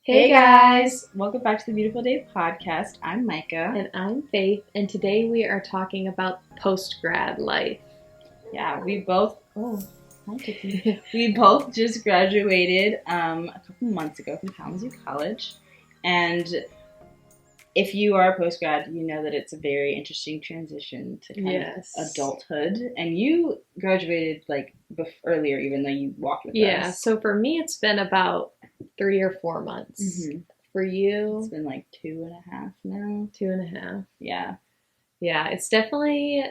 Hey guys! Welcome back to the Beautiful Day podcast. I'm Micah. And I'm Faith, and today we are talking about post-grad life. Yeah, hi Tiki. We both just graduated a couple months ago from Kalamazoo College, and if you are a postgrad, you know that it's a very interesting transition to kind of adulthood. And you graduated earlier, even though you walked with us. Yeah, so for me it's been about 3 or 4 months. Mm-hmm. For you? It's been like 2.5 now. 2.5. Yeah. Yeah, it's definitely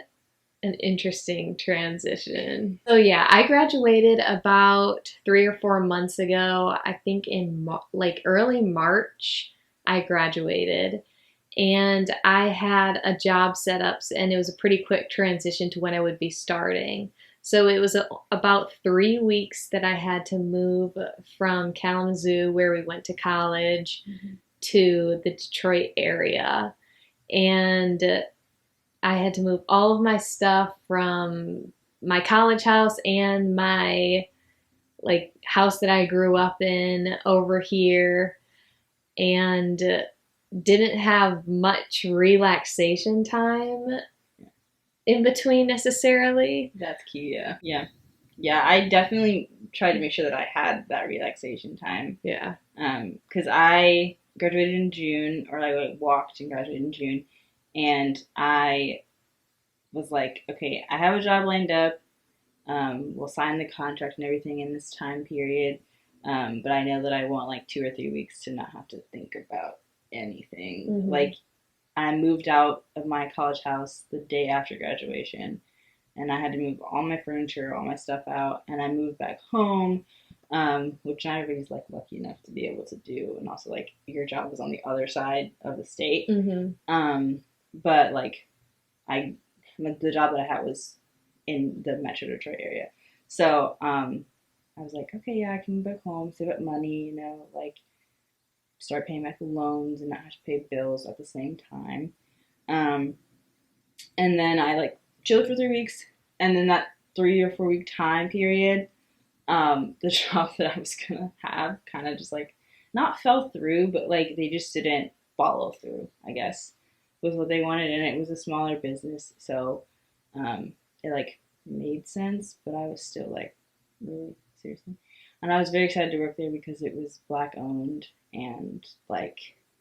an interesting transition. So yeah, I graduated about 3 or 4 months ago. I think in early March I graduated. And I had a job set up, and it was a pretty quick transition to when I would be starting. So it was about 3 weeks that I had to move from Kalamazoo, where we went to college, to the Detroit area. And I had to move all of my stuff from my college house and my house that I grew up in over here. And didn't have much relaxation time in between necessarily. That's key, yeah. Yeah, I definitely tried to make sure that I had that relaxation time. Yeah. Because I graduated in June, or I walked and graduated in June, and I was like, okay, I have a job lined up. We'll sign the contract and everything in this time period. But I know that I want like 2 or 3 weeks to not have to think about anything. Mm-hmm. Like, I moved out of my college house the day after graduation, and I had to move all my furniture, all my stuff out, and I moved back home, which not everybody's like lucky enough to be able to do, and also like your job was on the other side of the state. Mm-hmm. But like the job that I had was in the Metro Detroit area, so I was like, okay, yeah, I can move back home, save up money, like start paying back the loans and not have to pay bills at the same time. Um, and then I like chilled for 3 weeks, and then that 3 or 4 week time period, the job that I was gonna have kind of just like not fell through, but like they just didn't follow through, I guess, with what they wanted, and it was a smaller business, so it like made sense, but I was still like, really seriously, and I was very excited to work there because it was Black owned, and like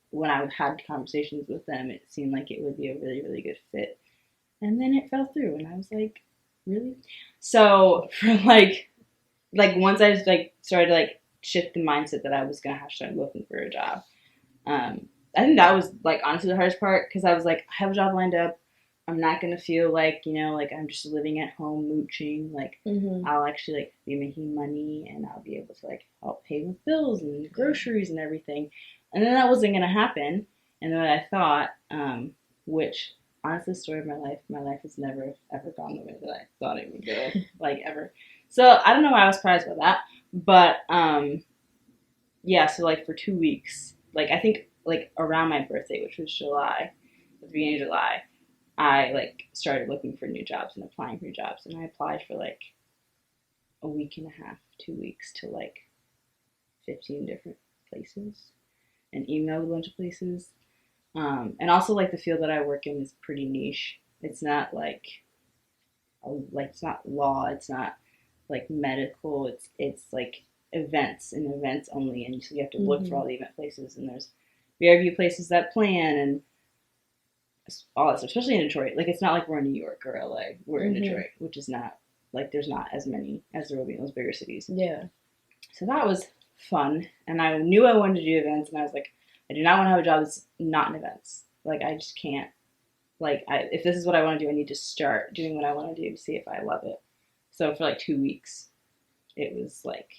when I had conversations with them, it seemed like it would be a really really good fit, and then it fell through, and I was like, really? So for like once I just like started to like shift the mindset that I was gonna have to start looking for a job. I think that was like honestly the hardest part, because I was like, I have a job lined up. I'm not gonna feel like, like I'm just living at home mooching. Like, I'll actually like be making money, and I'll be able to like help pay with bills and groceries and everything. And then that wasn't gonna happen. And then I thought, which honestly, story of my life has never ever gone the way that I thought it would go, like ever. So I don't know why I was surprised by that, but yeah. So like for 2 weeks, like I think like around my birthday, which was July, the beginning of July, I like started looking for new jobs and applying for jobs, and I applied for like a week and a half, 2 weeks to like 15 different places, and emailed a bunch of places. And also like the field that I work in is pretty niche. It's not like it's not law. It's not like medical. It's like events and events only, and so you have to look for all the event places, and there's very few places that plan and all that stuff, especially in Detroit. Like, it's not like we're in New York or LA. We're in Detroit, which is not like there's not as many as there will be in those bigger cities. Yeah. So that was fun, and I knew I wanted to do events, and I was like, I do not want to have a job that's not in events. Like, I just can't. Like, if this is what I want to do, I need to start doing what I want to do to see if I love it. So for like 2 weeks, it was like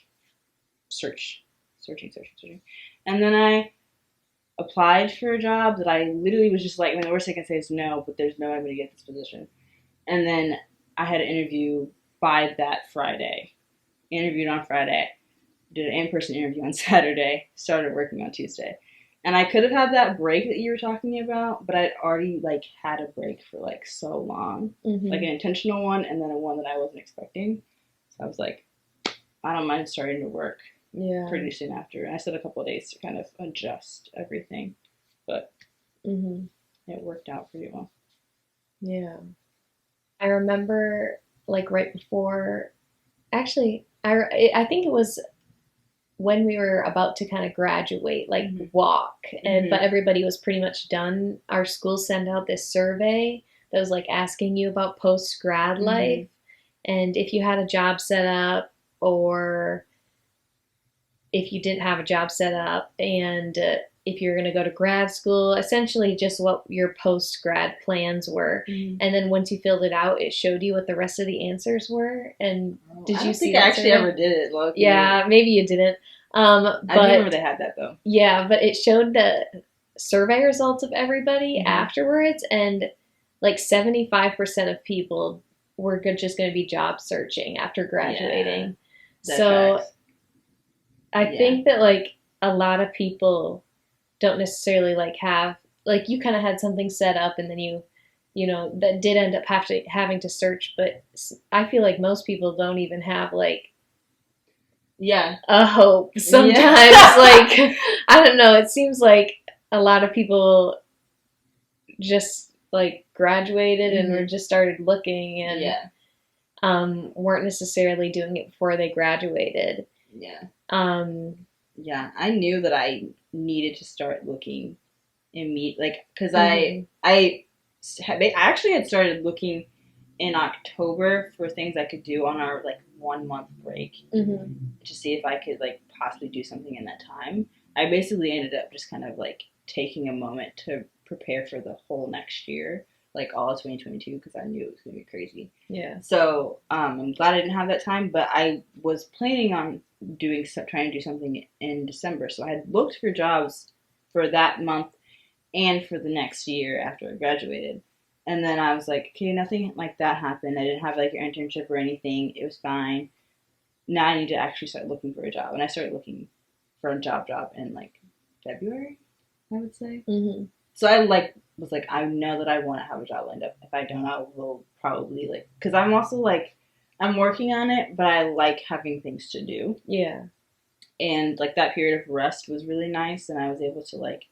searching. And then I applied for a job that I literally was just like, I mean, the worst I can say is no, but there's no way I'm going to get this position. And then I had an interview by that Friday. Interviewed on Friday, did an in-person interview on Saturday, started working on Tuesday. And I could have had that break that you were talking about, but I'd already like had a break for like so long, like an intentional one, and then a one that I wasn't expecting. So I was like, I don't mind starting to work Yeah. pretty soon after. And I still had a couple of days to kind of adjust everything, but Mm-hmm. it worked out pretty well. Yeah. I remember like right before, actually, I think it was when we were about to kind of graduate, like Mm-hmm. walk, and but Mm-hmm. everybody was pretty much done. Our school sent out this survey that was like asking you about post grad Mm-hmm. life and if you had a job set up or if you didn't have a job set up and if you're going to go to grad school, essentially just what your post grad plans were. Mm-hmm. And then once you filled it out, it showed you what the rest of the answers were. And did I you don't see think I that actually survey? ever did it, Loki. Yeah, maybe you didn't. I do remember But they had that though. yeah, but it showed the survey results of everybody Mm-hmm. afterwards, and like 75% of people were just going to be job searching after graduating. That So tracks. I Yeah. think that like a lot of people don't necessarily like have like you kind of had something set up and then you know that did end up having to search, but I feel like most people don't even have like Yeah. a hope sometimes. Yeah. Like I don't know, it seems like a lot of people just like graduated and were just started looking and Yeah. weren't necessarily doing it before they graduated. Yeah. Um, Yeah. I knew that I needed to start looking and meet like because mhm. I actually had started looking in October for things I could do on our like 1 month break Mhm. to see if I could like possibly do something in that time. I basically ended up just kind of like taking a moment to prepare for the whole next year, like all of 2022, because I knew it was gonna be crazy. Yeah. So I'm glad I didn't have that time, but I was planning on trying to do something in December. So I had looked for jobs for that month and for the next year after I graduated. And then I was like, okay, nothing like that happened. I didn't have like an internship or anything. It was fine. Now I need to actually start looking for a job. And I started looking for a job in like February, I would say. Mhm. So I like was like, I know that I want to have a job lined up. If I don't, I will probably like, because I'm also like, I'm working on it, but I like having things to do. Yeah. And like that period of rest was really nice, and I was able to like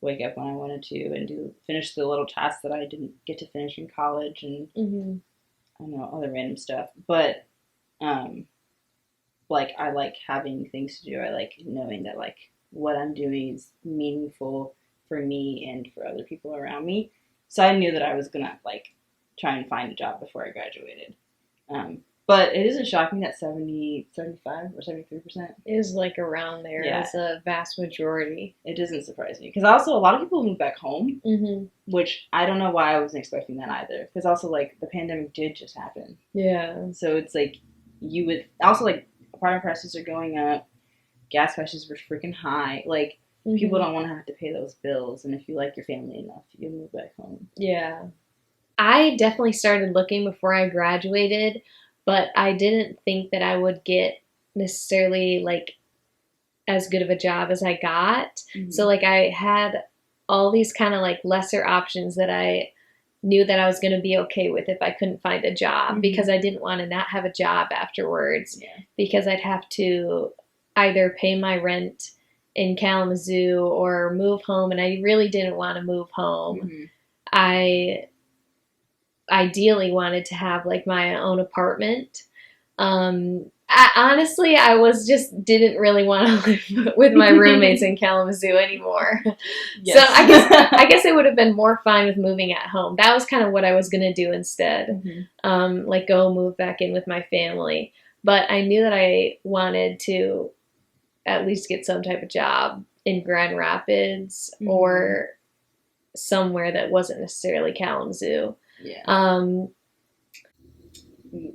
wake up when I wanted to and finish the little tasks that I didn't get to finish in college and Mhm. I don't know other random stuff. But um, like I like having things to do. I like knowing that like what I'm doing is meaningful for me and for other people around me. So I knew that I was gonna like try and find a job before I graduated. But it isn't shocking that 75 or 73%. Is like around there Yeah. as a vast majority. It doesn't surprise me because also a lot of people move back home, Mhm. which I don't know why I wasn't expecting that either. Because also like the pandemic did just happen, Yeah. so it's like you would also like apartment prices are going up, gas prices were freaking high. Like people Mhm. don't want to have to pay those bills, and if you like your family enough, you move back home. Yeah. I definitely started looking before I graduated, but I didn't think that I would get necessarily like as good of a job as I got. Mm-hmm. So like I had all these kind of like lesser options that I knew that I was going to be okay with if I couldn't find a job Mhm. because I didn't want to not have a job afterwards Yeah. because I'd have to either pay my rent in Kalamazoo or move home, and I really didn't want to move home. Mm-hmm. I ideally wanted to have like my own apartment. Honestly, I was just didn't really want to live with my roommates in Kalamazoo anymore. Yes. So I guess I would have been more fine with moving at home. That was kind of what I was gonna do instead. Mm-hmm. Like go move back in with my family. But I knew that I wanted to at least get some type of job in Grand Rapids Mhm. or somewhere that wasn't necessarily Kalamazoo. Yeah. Um,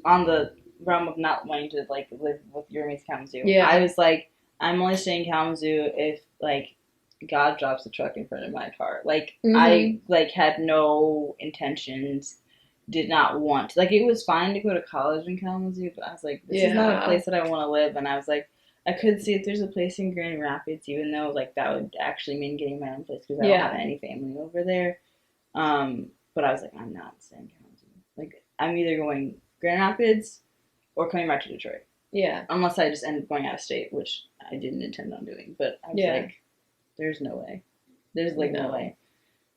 On the realm of not wanting to like live with your roommates in Kalamazoo, Yeah. I was like, I'm only staying in Kalamazoo if like God drops a truck in front of my car. Like I like had no intentions, did not want to. Like it was fine to go to college in Kalamazoo, but I was like, this is not a Yeah. place that I want to live. And I was like, I could see if there's a place in Grand Rapids, even though like that would actually mean getting my own place because I don't Yeah. have any family over there. But I was like, I'm not staying in Kalamazoo. Like I'm either going Grand Rapids or coming back to Detroit. Yeah. Unless I just ended up going out of state, which I didn't intend on doing. But I was like, there's no way. There's like no way.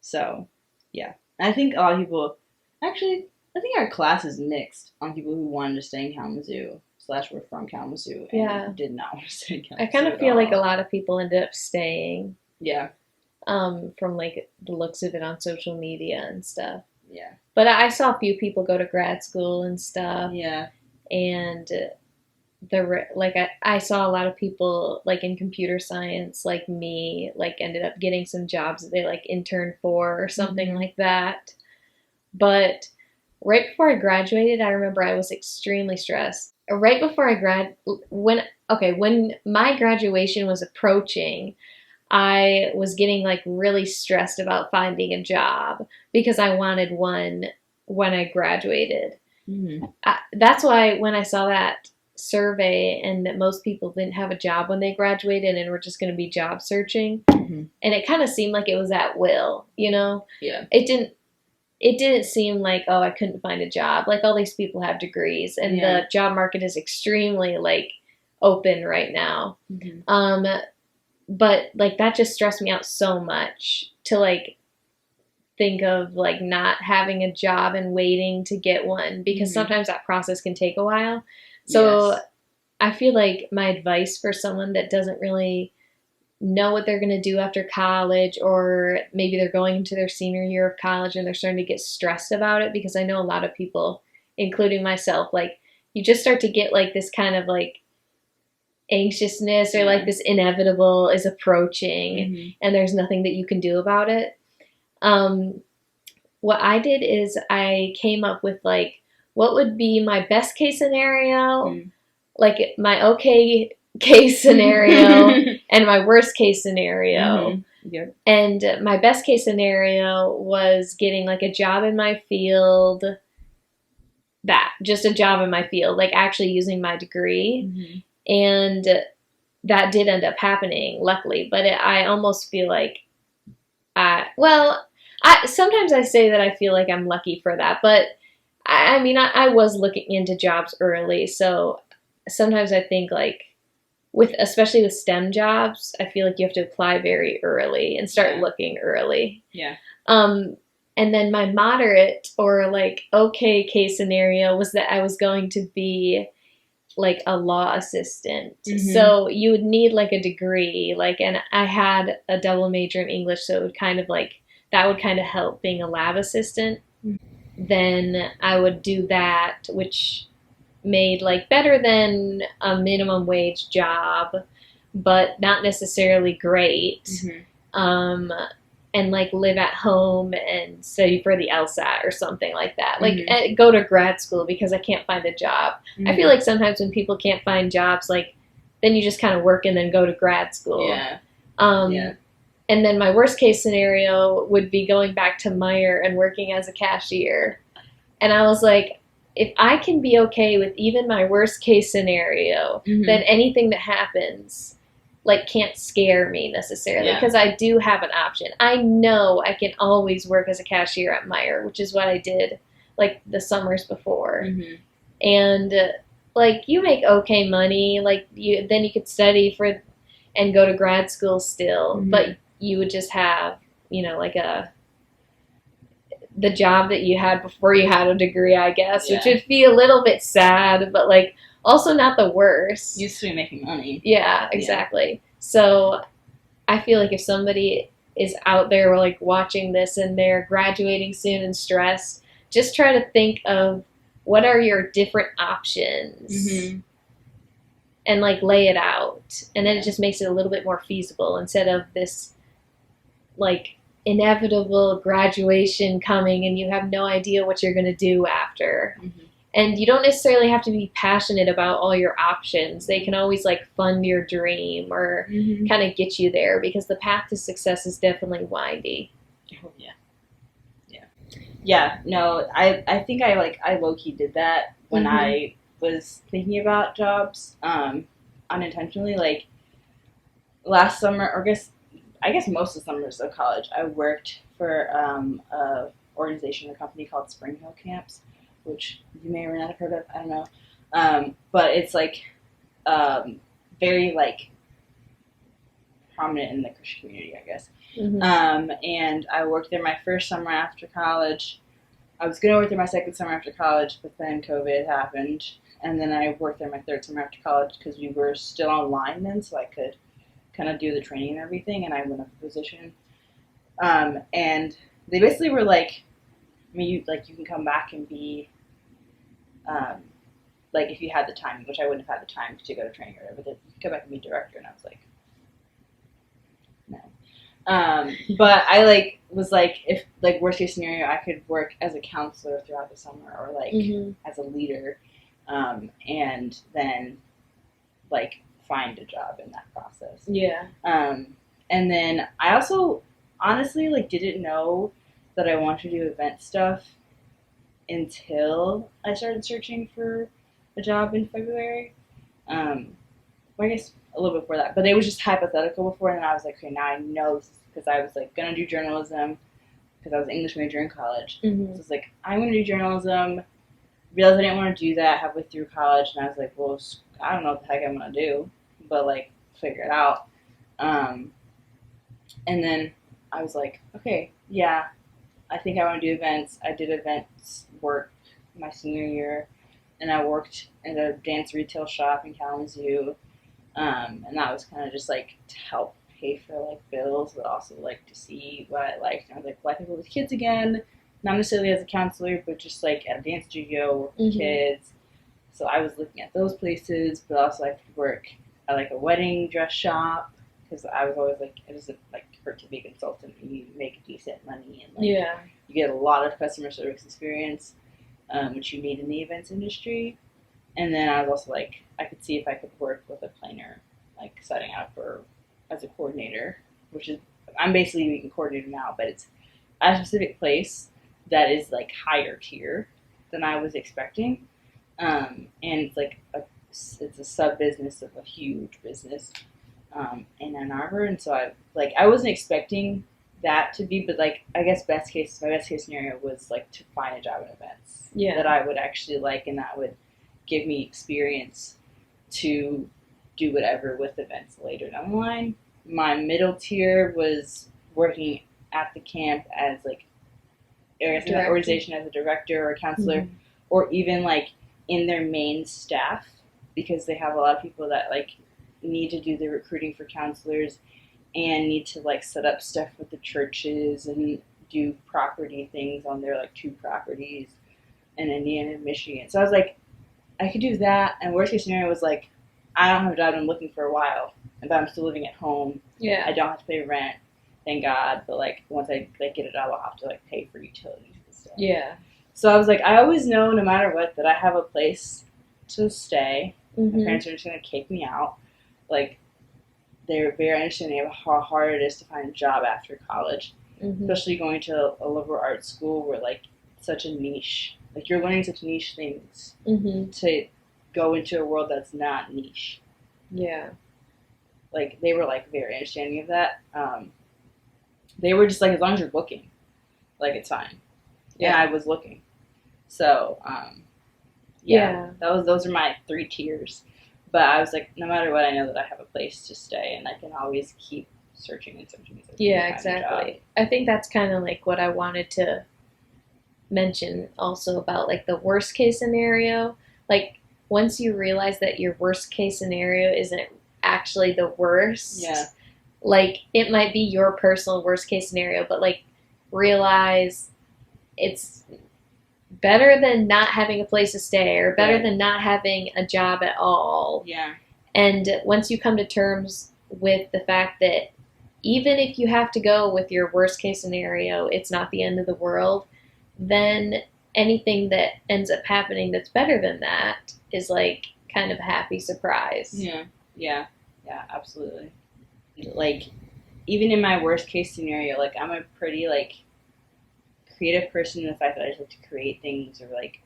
So, yeah. I think a lot of people, actually, I think our class is mixed on people who wanted to stay in Kalamazoo / were from Kalamazoo and did not want to stay in Kalamazoo. I kind of feel like a lot of people ended up staying. Yeah. From like the looks of it on social media and stuff. Yeah. But I saw a few people go to grad school and stuff. Yeah. And I saw a lot of people like in computer science, like me, like ended up getting some jobs that they like interned for or something like that. But right before I graduated, I remember I was extremely stressed. Right before when my graduation was approaching, I was getting like really stressed about finding a job because I wanted one when I graduated. Mm-hmm. That's why when I saw that survey and that most people didn't have a job when they graduated and were just going to be job searching, and it kind of seemed like it was at will, you know? Yeah. It didn't seem like, oh, I couldn't find a job. Like all these people have degrees and the job market is extremely like open right now. But like that just stressed me out so much to like think of like not having a job and waiting to get one because sometimes that process can take a while. So I feel like my advice for someone that doesn't really know what they're going to do after college, or maybe they're going into their senior year of college and they're starting to get stressed about it, because I know a lot of people, including myself, like you just start to get like this kind of like anxiousness or like this inevitable is approaching and there's nothing that you can do about it. What I did is I came up with like what would be my best case scenario, like my okay case scenario and my worst case scenario. Yep. And my best case scenario was getting like a job in my field, just a job in my field, like actually using my degree. And that did end up happening, luckily. But I almost feel like, sometimes I say that I feel like I'm lucky for that. But I mean, I was looking into jobs early. So sometimes I think like, especially with STEM jobs, I feel like you have to apply very early and start looking early. Yeah. And then my moderate or like okay case scenario was that I was going to be like a law assistant. So you would need like a degree, like, and I had a double major in English, so it would kind of like, that would kind of help being a lab assistant. Then I would do that, which made like better than a minimum wage job, but not necessarily great. And like live at home and study for the LSAT or something like that. Like go to grad school because I can't find a job. I feel like sometimes when people can't find jobs, like then you just kind of work and then go to grad school. And then my worst case scenario would be going back to Meijer and working as a cashier. And I was like, if I can be okay with even my worst case scenario, then anything that happens like can't scare me necessarily, because I do have an option. I know I can always work as a cashier at Meijer, which is what I did like the summers before. And like you make okay money, like then you could study for and go to grad school still, but you would just have, you know, like the job that you had before you had a degree, I guess, which would be a little bit sad, but like also not the worst. You still be making money. Yeah, exactly. So I feel like if somebody is out there like watching this and they're graduating soon and stressed, just try to think of what are your different options and like lay it out. And then it just makes it a little bit more feasible instead of this like inevitable graduation coming and you have no idea what you're going to do after. And you don't necessarily have to be passionate about all your options. They can always like fund your dream or kind of get you there, because the path to success is definitely windy. Oh, yeah. No, I think I low-key did that when I was thinking about jobs unintentionally. Like last summer, or I guess most of the summers of college, I worked for a organization, a company called Spring Hill Camps, which you may or may not have heard of. I don't know. But it's like very like prominent in the Christian community, I guess. Mm-hmm. And I worked there my first summer after college. I was going to work there my second summer after college, but then COVID happened. And then I worked there my third summer after college because we were still online then, so I could kind of do the training and everything, and I went up a position. And they basically were like, I mean, you can come back and be, like if you had the time, which I wouldn't have had the time to go to training or whatever, but you could come back and be director, and I was like, no. But I like was like, if like worst case scenario, I could work as a counselor throughout the summer or like as a leader, and then like find a job in that process. Yeah. And then I also honestly like didn't know that I wanted to do event stuff until I started searching for a job in February. Well, I guess a little before that, but it was just hypothetical before, and then I was like, okay, now I know this because I was like gonna do journalism because I was an English major in college. Mm-hmm. So it's like I'm gonna do journalism. Realized I didn't want to do that halfway through college, and I was like, well, I don't know what the heck I'm gonna do, but like figure it out. And then I was like, okay, yeah, I think I want to do events. I did events work my senior year, and I worked at a dance retail shop in Kalamazoo, and that was kind of just like to help pay for like bills, but also like to see what I liked. And I was like, well, I think work with kids again, not necessarily as a counselor, but just like at a dance studio, work with kids. So I was looking at those places, but also I could work at like a wedding dress shop because I was always like, it doesn't like hurt to be a consultant. You make decent money and like you get a lot of customer service experience, which you need in the events industry. And then I was also like, I could see if I could work with a planner, like setting up or as a coordinator, which is I'm basically being a coordinator now, but it's at a specific place that is like higher tier than I was expecting. And it's like it's a sub business of a huge business in Ann Arbor, and so I wasn't expecting that to be, but like I guess my best case scenario was like to find a job in events that I would actually like, and that would give me experience to do whatever with events later down the line. My middle tier was working at the camp as like in that organization as a director or a counselor, or even like in their main staff, because they have a lot of people that like need to do the recruiting for counselors and need to like set up stuff with the churches and do property things on their like 2 properties in Indiana and Michigan. So I was like, I could do that, and worst case scenario was like, I don't have a job, I'm looking for a while, but I'm still living at home. I don't have to pay rent, thank God, but like once I like get a job, I'll have to like pay for utilities and stuff. So I was like, I always know no matter what that I have a place to stay. My parents are just gonna kick me out. Like they're very understanding of how hard it is to find a job after college, especially going to a liberal arts school where like such a niche, like you're learning such niche things to go into a world that's not niche. Like they were like very understanding of that. They were just like, as long as you're looking, like it's fine. And I was looking. So those are my 3 tiers. But I was like, no matter what, I know that I have a place to stay, and I can always keep searching and searching. Yeah, exactly. I think that's kind of like what I wanted to mention also about like the worst case scenario. Like once you realize that your worst case scenario isn't actually the worst, like it might be your personal worst case scenario, but like realize it's better than not having a place to stay, or better than not having a job at all. And once you come to terms with the fact that even if you have to go with your worst case scenario, it's not the end of the world, then anything that ends up happening that's better than that is like kind of a happy surprise. Yeah, absolutely. Like even in my worst case scenario, like I'm a pretty like creative person in the fact that I just like to create things or like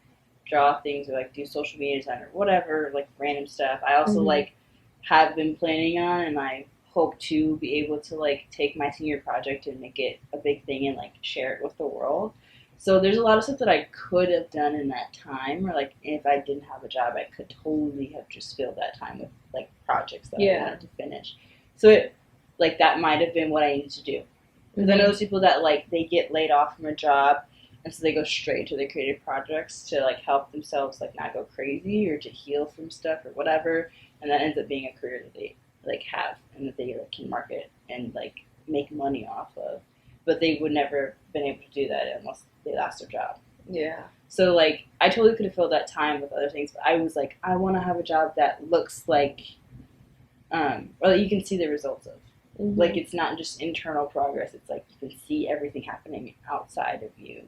draw things or like do social media design or whatever, like random stuff. I also like have been planning on, and I hope to be able to like take my senior project and make it a big thing and like share it with the world. So there's a lot of stuff that I could have done in that time, or like if I didn't have a job, I could totally have just filled that time with like projects that I wanted to finish. So it like that might have been what I needed to do. Because I know those people that like they get laid off from a job, and so they go straight to their creative projects to like help themselves like not go crazy or to heal from stuff or whatever, and that ends up being a career that they like have and that they like can market and like make money off of. But they would never have been able to do that unless they lost their job. Yeah. So like I totally could have filled that time with other things, but I was like, I want to have a job that looks like, or that you can see the results of. Like it's not just internal progress; it's like you can see everything happening outside of you.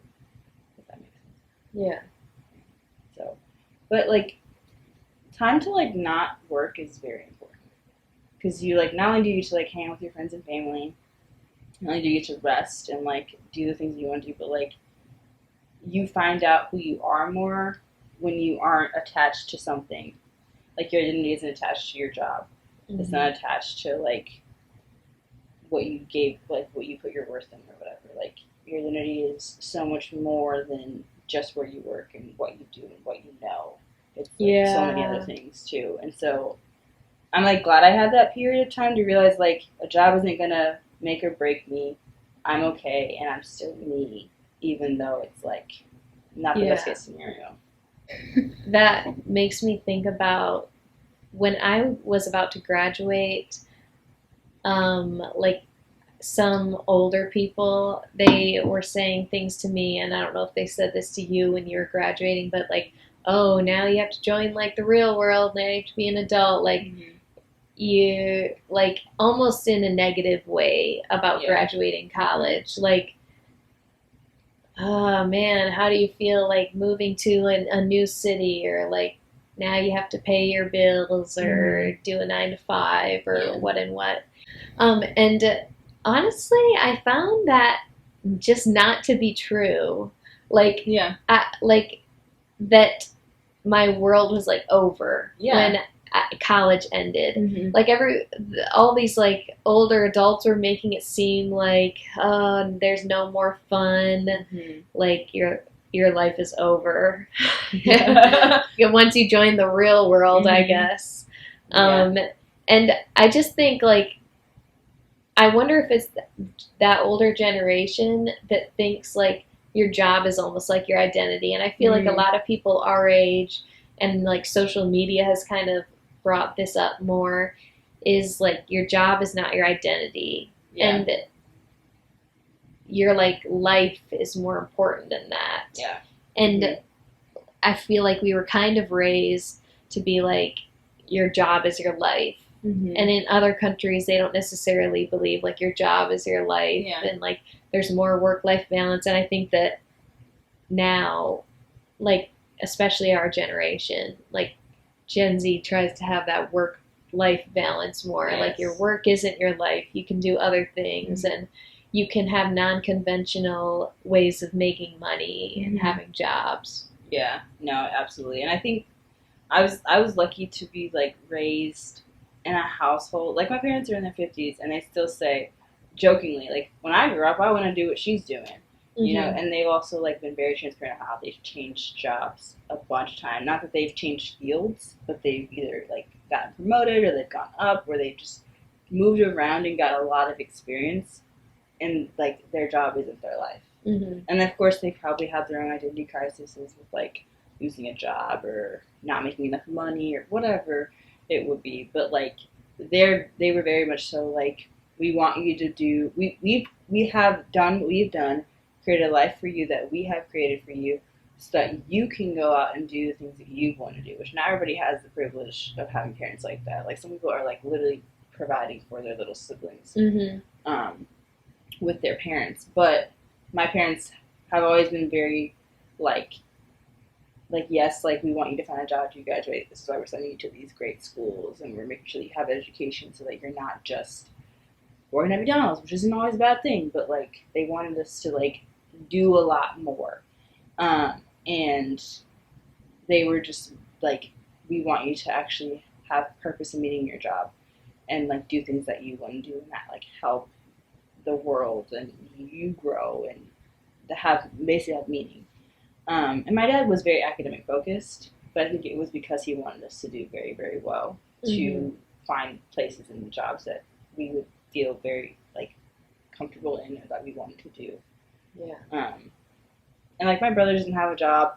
If that makes sense. Yeah. So, but like, time to like not work is very important because you like not only do you get to like hang out with your friends and family, not only do you get to rest and like do the things you want to do, but like you find out who you are more when you aren't attached to something. Like your identity isn't attached to your job. It's not attached to like what you gave, like what you put your worth in or whatever. Like your identity is so much more than just where you work and what you do and what you know. It's like so many other things too. And so I'm like glad I had that period of time to realize like a job isn't gonna make or break me. I'm okay and I'm still me, even though it's like not the best case scenario. That makes me think about when I was about to graduate, like some older people, they were saying things to me, and I don't know if they said this to you when you were graduating, but like, oh, now you have to join like the real world, now you have to be an adult, like you like almost in a negative way about graduating college, like, oh man, how do you feel like moving to a new city, or like now you have to pay your bills or do a 9 to 5 or what and what. And honestly, I found that just not to be true. Like, like that my world was like over when college ended. Like all these like older adults were making it seem like there's no more fun. Like your life is over once you join the real world, I guess. And I just think like I wonder if it's that older generation that thinks like your job is almost like your identity. And I feel like a lot of people our age, and like social media has kind of brought this up more, is like your job is not your identity. And your like life is more important than that. And I feel like we were kind of raised to be like your job is your life. And in other countries, they don't necessarily believe like your job is your life, and like there's more work-life balance. And I think that now, like especially our generation, like Gen Z tries to have that work-life balance more. Like your work isn't your life. You can do other things, and you can have non-conventional ways of making money and having jobs. Yeah, no, absolutely. And I think I was lucky to be like raised in a household, like my parents are in their 50s and they still say jokingly like when I grew up I want to do what she's doing, you know. And they've also like been very transparent about how they've changed jobs a bunch of times. Not that they've changed fields, but they've either like gotten promoted or they've gone up, or they've just moved around and got a lot of experience, and like their job isn't their life. And of course they probably have their own identity crises with like losing a job or not making enough money or whatever it would be. But like they were very much so like, we want you to do, we have done what we've done, created a life for you that we have created for you, so that you can go out and do the things that you want to do, which not everybody has the privilege of having parents like that. Like some people are like literally providing for their little siblings with their parents. But my parents have always been very like yes, like we want you to find a job after you graduate. This is why we're sending you to these great schools, and we're making sure that you have education so that you're not just working at McDonald's, which isn't always a bad thing. But like they wanted us to like do a lot more, and they were just like, we want you to actually have purpose in meeting your job, and like do things that you want to do, and that like help the world and you grow, and basically have meaning. And my dad was very academic focused, but I think it was because he wanted us to do very, very well to find places in the jobs that we would feel very like comfortable in or that we wanted to do. Yeah. And like my brother doesn't have a job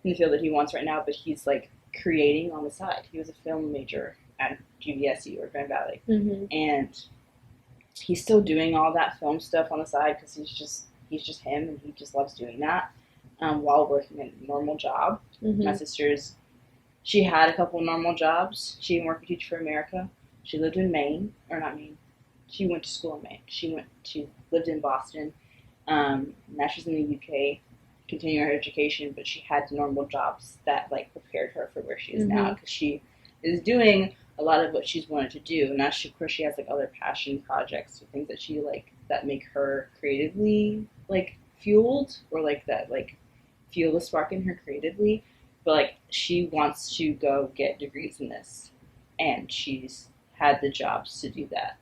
in the field that he wants right now, but he's like creating on the side. He was a film major at GVSU or Grand Valley, and he's still doing all that film stuff on the side because he's just him and he just loves doing that while working a normal job. My sister's, she had a couple normal jobs. She worked for Teach for America. She lived in Maine, or not Maine. She went to school in Maine. She lived in Boston. Now she's in the UK, continuing her education, but she had normal jobs that like prepared her for where she is now because she is doing a lot of what she's wanted to do. And now she, of course, she has like other passion projects or things that she like that make her creatively like fueled or like that like fuel the spark in her creatively. But like she wants to go get degrees in this, and she's had the jobs to do that.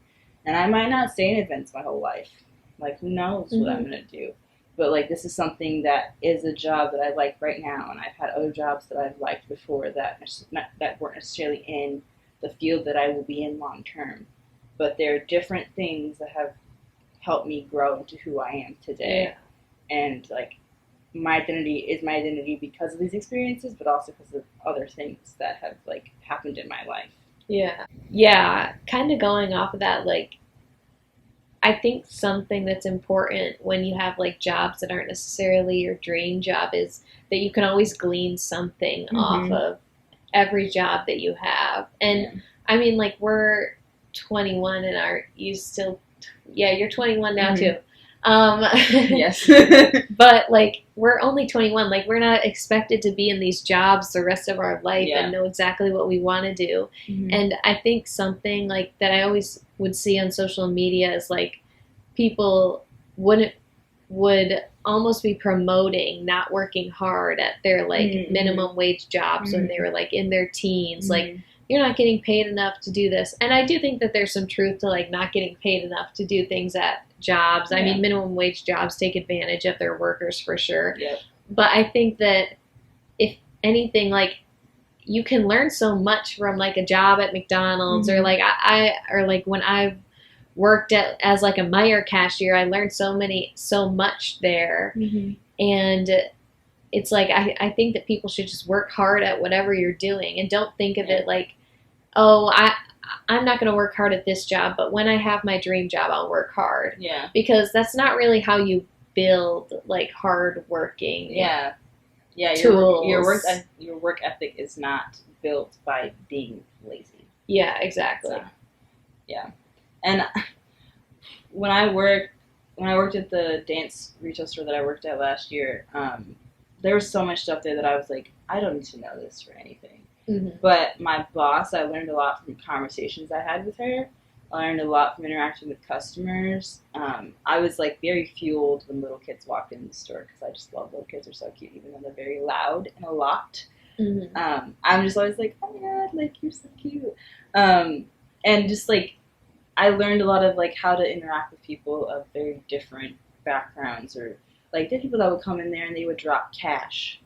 And I might not stay in events my whole life. Like who knows what I'm gonna do. But like this is something that is a job that I like right now, and I've had other jobs that I've liked before that weren't necessarily in the field that I will be in long term. But there are different things that have helped me grow into who I am today. Yeah. And like my identity is my identity because of these experiences, but also because of other things that have like happened in my life. Yeah. Yeah. Kind of going off of that, like I think something that's important when you have like jobs that aren't necessarily your dream job is that you can always glean something off of every job that you have. And I mean, like we're 21 and you're 21 now too. Yes. But like we're only 21. Like we're not expected to be in these jobs the rest of our life and know exactly what we want to do. And I think something like that I always would see on social media is like people would almost be promoting not working hard at their like minimum wage jobs when they were like in their teens. Like you're not getting paid enough to do this. And I do think that there's some truth to like not getting paid enough to do things at jobs. I mean, minimum wage jobs take advantage of their workers for sure. Yep. But I think that if anything, like you can learn so much from like a job at McDonald's or like or like when I've worked as like a Meijer cashier, I learned so much there. And it's like I think that people should just work hard at whatever you're doing and don't think of it like, oh, I'm not going to work hard at this job, but when I have my dream job, I'll work hard. Yeah. Because that's not really how you build like hard working. Yeah. Tools. Your work ethic is not built by being lazy. Yeah, exactly. So, yeah. And when I worked at the dance retail store that I worked at last year, there was so much stuff there that I was like, I don't need to know this for anything. But my boss, I learned a lot from conversations I had with her. I learned a lot from interacting with customers. I was like very fueled when little kids walked in the store because I just love little kids. They're so cute, even though they're very loud and a lot. I'm just always like, oh my god, like you're so cute. And just like I learned a lot of like how to interact with people of very different backgrounds, or like there are people that would come in there and they would drop cash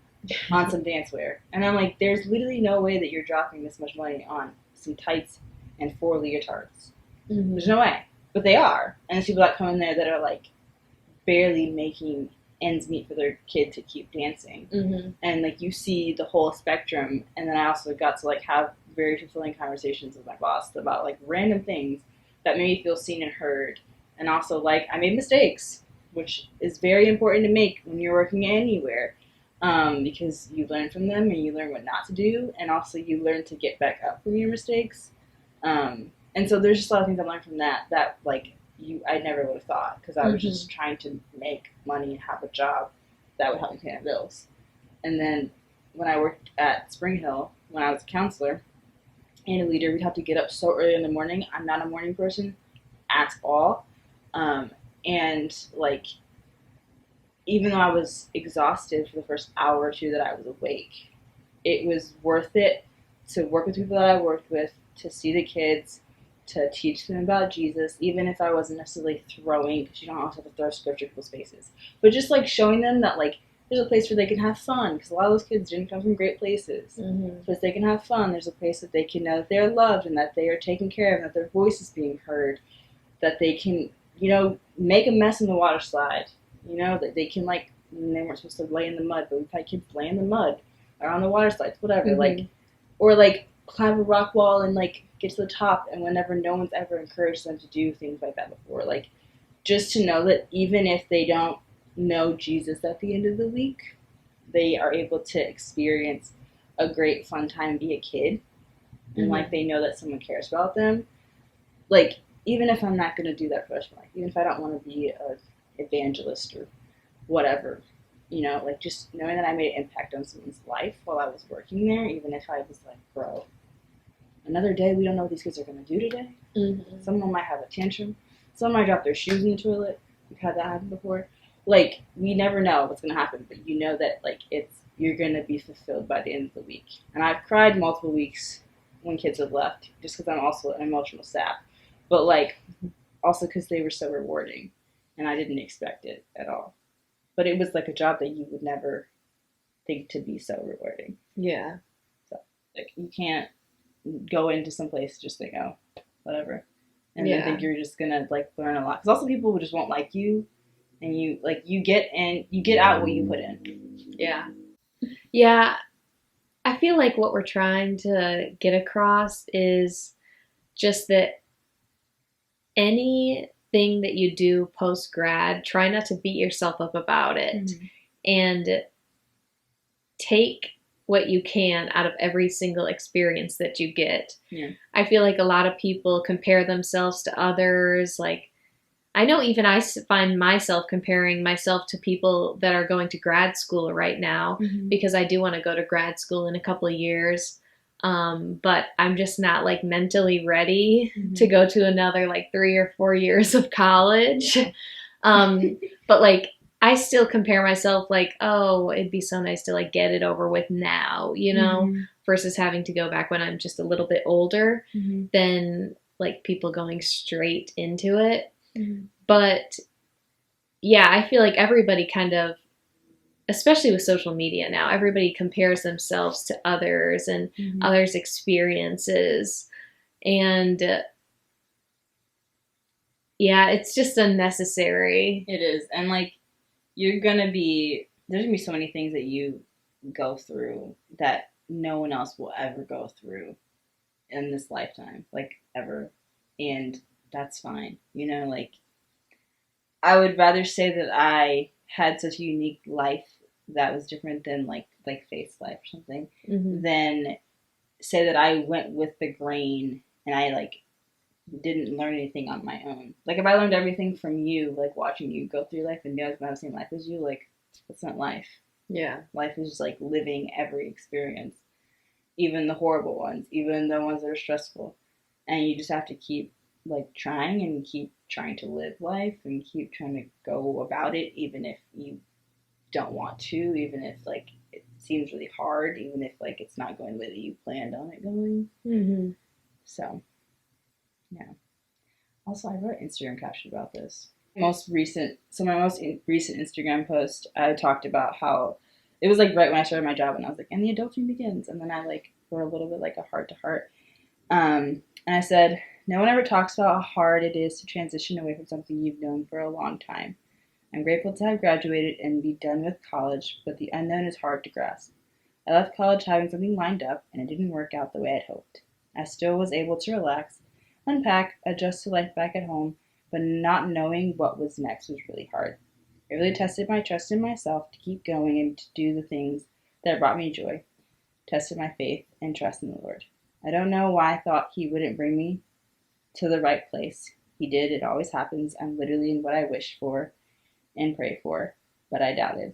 on some dancewear, and I'm like, there's literally no way that you're dropping this much money on some tights and 4 leotards. There's no way, but they are. And there's people that come in there that are like barely making ends meet for their kid to keep dancing, and like you see the whole spectrum. And then I also got to like have very fulfilling conversations with my boss about like random things that made me feel seen and heard. And also like I made mistakes, which is very important to make when you're working anywhere, because you learn from them and you learn what not to do, and also you learn to get back up from your mistakes. And so there's just a lot of things I learned from that like I never would have thought, because I was just trying to make money and have a job that would help me pay my bills. And then when I worked at Spring Hill, when I was a counselor and a leader, we'd have to get up so early in the morning. I'm not a morning person at all. And like, even though I was exhausted for the first hour or two that I was awake, it was worth it to work with people that I worked with, to see the kids, to teach them about Jesus, even if I wasn't necessarily throwing, because you don't always have to throw scripture to spaces, but just like showing them that like there's a place where they can have fun, because a lot of those kids didn't come from great places. Mm-hmm. But they can have fun. There's a place that they can know that they're loved and that they are taken care of, and that their voice is being heard, that they can, make a mess in the water slide. That they can like, they weren't supposed to lay in the mud, but we've had kids play in the mud or on the water slides, whatever. Mm-hmm. Or climb a rock wall and like get to the top, and whenever no one's ever encouraged them to do things like that before, like just to know that even if they don't know Jesus at the end of the week, they are able to experience a great fun time and be a kid, and Mm-hmm. like they know that someone cares about them. Like even if I'm not going to do that for the rest of my life, even if I don't want to be an evangelist or whatever, like just knowing that I made an impact on someone's life while I was working there, even if I was like, bro, another day, we don't know what these kids are going to do today. Mm-hmm. Someone might have a tantrum. Someone might drop their shoes in the toilet. We've had that happen before. Like, we never know what's going to happen, but you know that, like, you're going to be fulfilled by the end of the week. And I've cried multiple weeks when kids have left, just because I'm also an emotional sap. But, like, also because they were so rewarding, and I didn't expect it at all. But it was, like, a job that you would never think to be so rewarding. Yeah. So, like, you can't go into some place just think, oh, whatever, and Yeah. then think you're just gonna like learn a lot. Because also people who just won't like you, and you get out what you put in. Yeah. Yeah. I feel like what we're trying to get across is just that anything that you do post grad, try not to beat yourself up about it, and take what you can out of every single experience that you get. Yeah. I feel like a lot of people compare themselves to others. Like, I know even I find myself comparing myself to people that are going to grad school right now, because I do want to go to grad school in a couple of years. But I'm just not like mentally ready to go to another like 3 or 4 years of college. But like, I still compare myself like, oh, it'd be so nice to like get it over with now, versus having to go back when I'm just a little bit older than like people going straight into it. But yeah, I feel like everybody kind of, especially with social media now, everybody compares themselves to others and others' experiences. And yeah, it's just unnecessary. It is. And like, there's gonna be so many things that you go through that no one else will ever go through in this lifetime, like ever. And that's fine. Like, I would rather say that I had such a unique life that was different than like Faith's life or something, than say that I went with the grain and I like didn't learn anything on my own. Like, if I learned everything from you, like watching you go through life and knew I was going to have the same life as you, like, that's not life. Yeah. Life is just like living every experience, even the horrible ones, even the ones that are stressful. And you just have to keep like trying and keep trying to live life and keep trying to go about it, even if you don't want to, even if like it seems really hard, even if like it's not going the way that you planned on it going. So yeah. Also, I wrote an Instagram caption about this. My most recent Instagram post, I talked about how it was like right when I started my job, and I was like, and the adulting begins. And then I like wrote a little bit like a heart to heart. And I said, no one ever talks about how hard it is to transition away from something you've known for a long time. I'm grateful to have graduated and be done with college, but the unknown is hard to grasp. I left college having something lined up, and it didn't work out the way I'd hoped. I still was able to relax, unpack, adjust to life back at home, but not knowing what was next was really hard. It really tested my trust in myself to keep going and to do the things that brought me joy, tested my faith and trust in the Lord. I don't know why I thought He wouldn't bring me to the right place. He did. It always happens. I'm literally in what I wish for and pray for, but I doubted.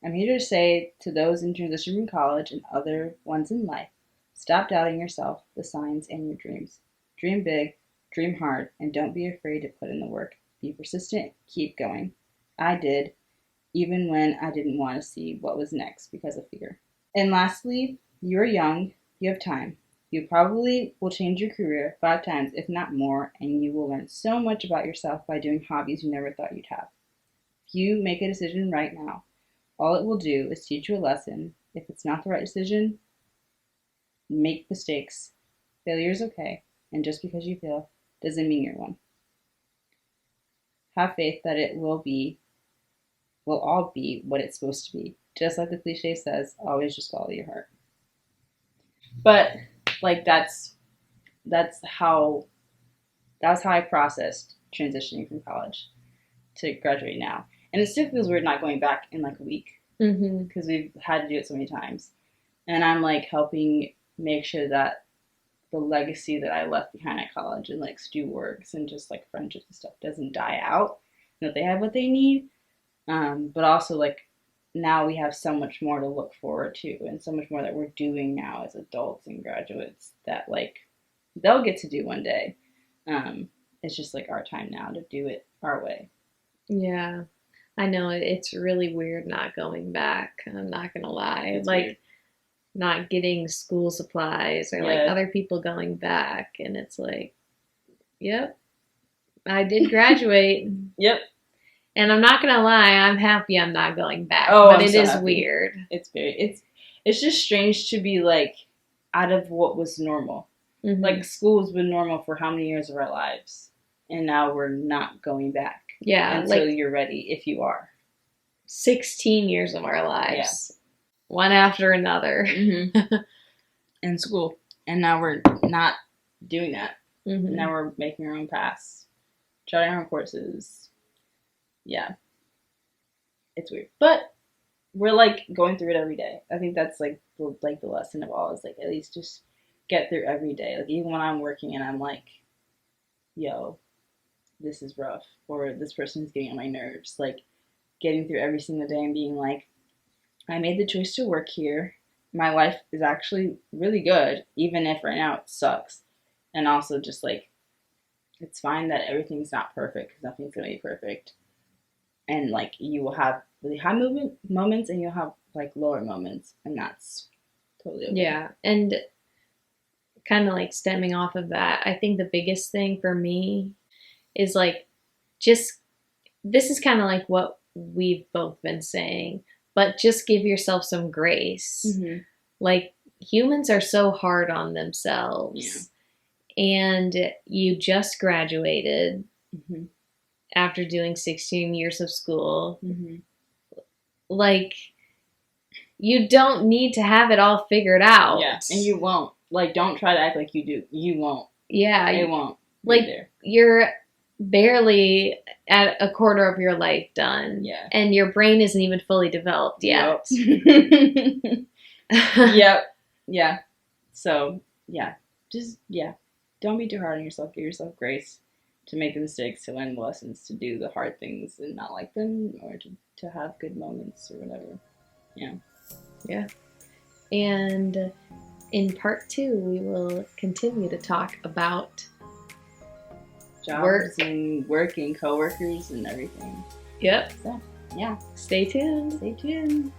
I'm here to say to those in transition from college and other ones in life, stop doubting yourself, the signs, and your dreams. Dream big, dream hard, and don't be afraid to put in the work. Be persistent, keep going. I did, even when I didn't want to see what was next because of fear. And lastly, you're young, you have time. You probably will change your career 5 times, if not more, and you will learn so much about yourself by doing hobbies you never thought you'd have. If you make a decision right now, all it will do is teach you a lesson. If it's not the right decision, make mistakes. Failure is okay, and just because you fail doesn't mean you're one. Have faith that it will all be what it's supposed to be. Just like the cliche says, always just follow your heart. But like that's how I processed transitioning from college to graduate now. And it still feels weird not going back in like a week because we've had to do it so many times. And I'm like helping make sure that the legacy that I left behind at college and like Stu works and just like friendships and stuff doesn't die out, and that they have what they need. But also like now we have so much more to look forward to and so much more that we're doing now as adults and graduates that like they'll get to do one day. It's just like our time now to do it our way. Yeah. I know it's really weird not going back. I'm not gonna lie. It's like weird. Not getting school supplies or like other people going back, and it's like, yep, I did graduate. Yep. And I'm not gonna lie, I'm happy I'm not going back. Oh, but I'm it so is happy. weird. It's just strange to be like out of what was normal. Mm-hmm. Like school's been normal for how many years of our lives, and now we're not going back. Yeah, until like you're ready, if you are. 16 years of our lives, one after another. In school, and now we're not doing that. Now we're making our own paths, charting our own courses. Yeah, it's weird, but we're like going through it every day. I think that's like the lesson of all is like at least just get through every day. Like even when I'm working and I'm like, yo, this is rough, or this person's getting on my nerves. Like getting through every single day and being like, I made the choice to work here. My life is actually really good, even if right now it sucks. And also just like, it's fine that everything's not perfect because nothing's going to be perfect. And like you will have really high moments and you'll have like lower moments, and that's totally okay. Yeah, and kind of like stemming off of that, I think the biggest thing for me is like just, this is kind of like what we've both been saying, but just give yourself some grace. Like humans are so hard on themselves, and you just graduated after doing 16 years of school. Like you don't need to have it all figured out. Yeah, and you won't. Like don't try to act like you do. You won't. Yeah, it won't. Like you're barely at a quarter of your life done. Yeah. And your brain isn't even fully developed yet. Yep. Yeah. So, just, don't be too hard on yourself. Give yourself grace to make the mistakes, to learn the lessons, to do the hard things and not like them, or to have good moments or whatever. Yeah. Yeah. And in part 2, we will continue to talk about jobs and work and coworkers and everything. Yep. So, yeah. Stay tuned. Stay tuned.